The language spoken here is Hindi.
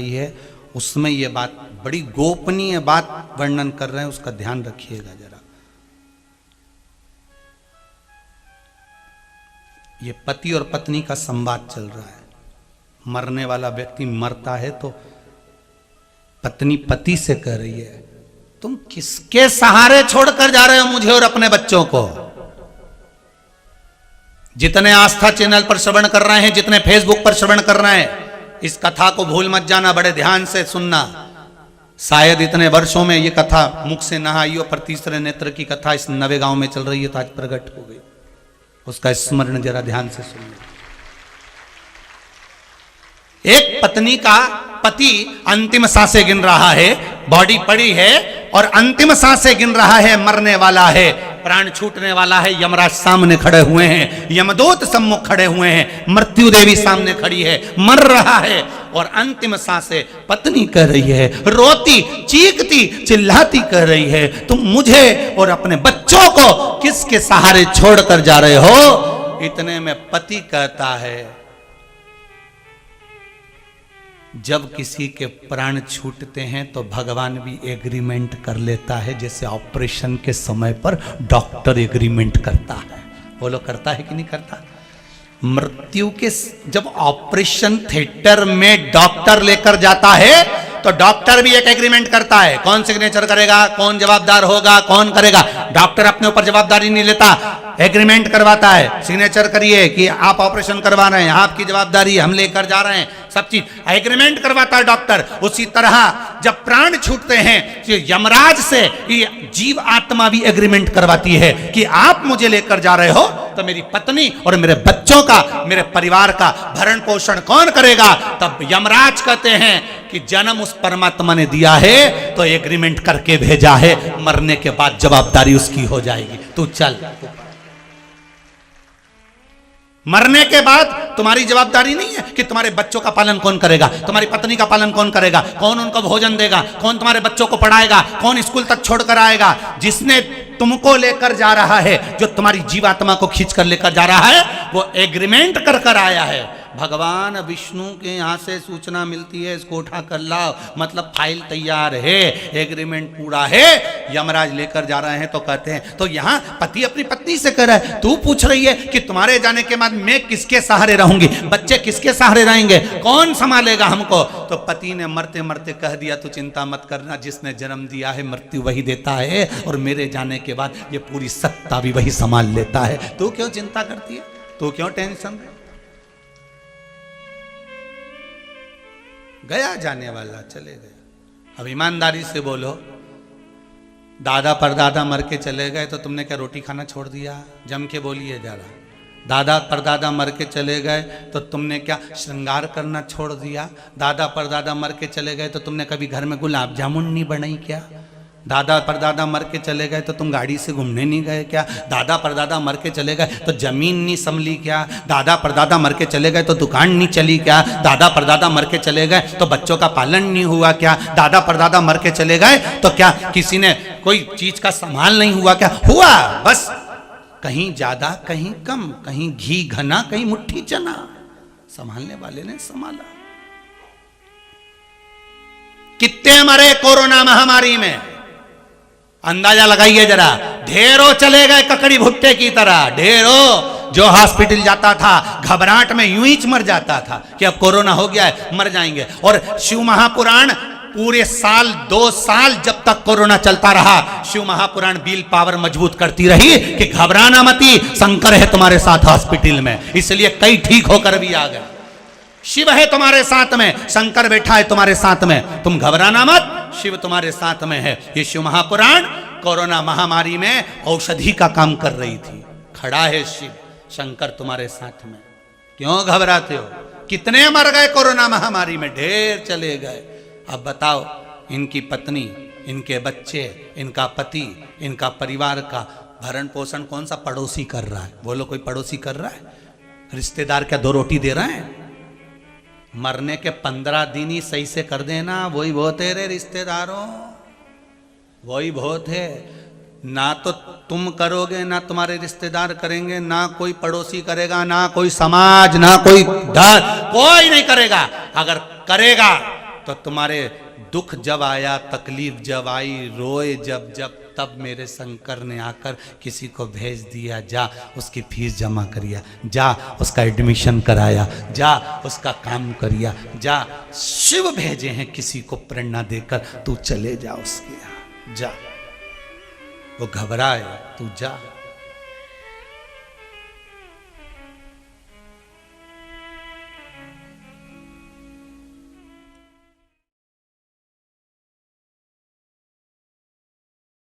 है उसमें ये बात बड़ी गोपनीय बात वर्णन कर रहे हैं, उसका ध्यान रखिएगा जरा। ये पति और पत्नी का संवाद चल रहा है। मरने वाला व्यक्ति मरता है तो पत्नी पति से कह रही है, तुम किसके सहारे छोड़कर जा रहे हो मुझे और अपने बच्चों को। जितने आस्था चैनल पर श्रवण कर रहे हैं, जितने फेसबुक पर श्रवण कर रहे हैं, इस कथा को भूल मत जाना, बड़े ध्यान से सुनना। शायद इतने वर्षों में ये कथा मुख से ना आई हो, पर तीसरे नेत्र की कथा इस नवे गांव में चल रही है तो आज प्रकट हो गई। उसका स्मरण जरा ध्यान से सुनना। एक पत्नी का पति अंतिम सांसें गिन रहा है, बॉडी पड़ी है और अंतिम सांसें गिन रहा है, मरने वाला है, प्राण छूटने वाला है। यमराज सामने खड़े हुए हैं, यमदूत सम्मुख खड़े हुए हैं, मृत्यु देवी सामने खड़ी है, मर रहा है और अंतिम सांसें पत्नी कह रही है, रोती चीखती चिल्लाती कह रही है, तुम मुझे और अपने बच्चों को किसके सहारे छोड़कर जा रहे हो। इतने में पति कहता है, जब किसी के प्राण छूटते हैं तो भगवान भी एग्रीमेंट कर लेता है, जैसे ऑपरेशन के समय पर डॉक्टर एग्रीमेंट करता है। बोलो करता है कि नहीं करता। मृत्यु के जब ऑपरेशन थिएटर में डॉक्टर लेकर जाता है तो डॉक्टर भी एक एग्रीमेंट करता है। कौन सिग्नेचर करेगा, कौन जवाबदार होगा, कौन करेगा। डॉक्टर अपने ऊपर जवाबदारी नहीं लेता, एग्रीमेंट करवाता है, सिग्नेचर करिए कि आप ऑपरेशन करवा रहे हैं, आपकी जवाबदारी हम लेकर जा रहे हैं, सब चीज एग्रीमेंट करवाता है डॉक्टर। उसी तरह जब प्राण छूटते हैं यमराज से ये जीव आत्मा भी एग्रीमेंट करवाती है कि आप मुझे लेकर जा रहे हो तो मेरी पत्नी और मेरे बच्चों का, मेरे परिवार का भरण पोषण कौन करेगा। तब यमराज कहते हैं कि जन्म उस परमात्मा ने दिया है तो एग्रीमेंट करके भेजा है, मरने के बाद जवाबदारी उसकी हो जाएगी, तू चल। मरने के बाद तुम्हारी जवाबदारी नहीं है कि तुम्हारे बच्चों का पालन कौन करेगा, तुम्हारी पत्नी का पालन कौन करेगा, कौन उनको भोजन देगा, कौन तुम्हारे बच्चों को पढ़ाएगा, कौन स्कूल तक छोड़कर आएगा। जिसने तुमको लेकर जा रहा है, जो तुम्हारी जीवात्मा को खींच कर लेकर जा रहा है, वो एग्रीमेंट कर कर आया है। भगवान विष्णु के यहाँ से सूचना मिलती है, इसको उठा कर लाओ, मतलब फाइल तैयार है, एग्रीमेंट पूरा है, यमराज लेकर जा रहे हैं। तो कहते हैं, तो यहाँ पति अपनी पत्नी से कह रहा है, तू पूछ रही है कि तुम्हारे जाने के बाद मैं किसके सहारे रहूंगी, बच्चे किसके सहारे रहेंगे, कौन संभालेगा हमको। तो पति ने मरते मरते कह दिया, तू चिंता मत करना, जिसने जन्म दिया है मृत्यु वही देता है और मेरे जाने के बाद ये पूरी सत्ता भी वही संभाल लेता है। तू क्यों चिंता करती है, तू क्यों टेंशन। गया जाने वाला चले गए। अब ईमानदारी से बोलो, दादा परदादा मर के चले गए तो तुमने क्या रोटी खाना छोड़ दिया। जम के बोलिए जरा। दादा परदादा मर के चले गए तो तुमने क्या श्रृंगार करना छोड़ दिया। दादा परदादा मर के चले गए तो तुमने कभी घर में गुलाब जामुन नहीं बनाई क्या। दादा परदादा मर के चले गए तो तुम गाड़ी से घूमने नहीं गए क्या। दादा परदादा मर के चले गए तो जमीन नहीं संभली क्या। दादा परदादा मर के चले गए तो दुकान नहीं चली क्या। दादा परदादा मर के चले गए तो बच्चों का पालन नहीं हुआ क्या। दादा परदादा मर के चले गए तो क्या किसी ने कोई चीज का संभाल नहीं हुआ क्या। हुआ, बस कहीं ज्यादा कहीं कम, कहीं घी घना कहीं मुट्ठी चना, संभालने वाले ने संभाला। कितने मरे कोरोना महामारी में, अंदाजा लगाइए जरा। ढेरों चले गए ककड़ी भुट्टे की तरह, ढेरों। जो हॉस्पिटल जाता था घबराहट में यूं ही मर जाता था कि अब कोरोना हो गया है, मर जाएंगे। और शिव महापुराण पूरे साल 2 साल जब तक कोरोना चलता रहा, शिव महापुराण बिल पावर मजबूत करती रही कि घबराना मती, शंकर है तुम्हारे साथ हॉस्पिटल में। इसलिए कई ठीक होकर भी आ गए। शिव है तुम्हारे साथ में, शंकर बैठा है तुम्हारे साथ में, तुम घबराना मत, शिव तुम्हारे साथ में है। ये शिव महापुराण कोरोना महामारी में औषधि का काम कर रही थी। खड़ा है शिव, शंकर तुम्हारे साथ में, क्यों घबराते हो। कितने मर गए कोरोना महामारी में, ढेर चले गए। अब बताओ, इनकी पत्नी, इनके बच्चे, इनका पति, इनका परिवार का भरण पोषण कौन सा पड़ोसी कर रहा है। बोलो, कोई पड़ोसी कर रहा है। रिश्तेदार क्या 2 रोटी दे रहे हैं। मरने के 15 दिन ही सही से कर देना, वही बहुत है रे रिश्तेदारों, वही बहुत है। ना तो तुम करोगे, ना तुम्हारे रिश्तेदार करेंगे, ना कोई पड़ोसी करेगा, ना कोई समाज, ना कोई डर, कोई नहीं करेगा। अगर करेगा तो तुम्हारे दुख जब आया, तकलीफ जब आई, रोए जब जब, तब मेरे शंकर ने आकर किसी को भेज दिया, जा उसकी फीस जमा करिया, जा उसका एडमिशन कराया, जा उसका काम करिया, जा शिव भेजे हैं किसी को प्रेरणा देकर, तू चले जा उसके यहाँ, जा। वो घबराए, तू जा।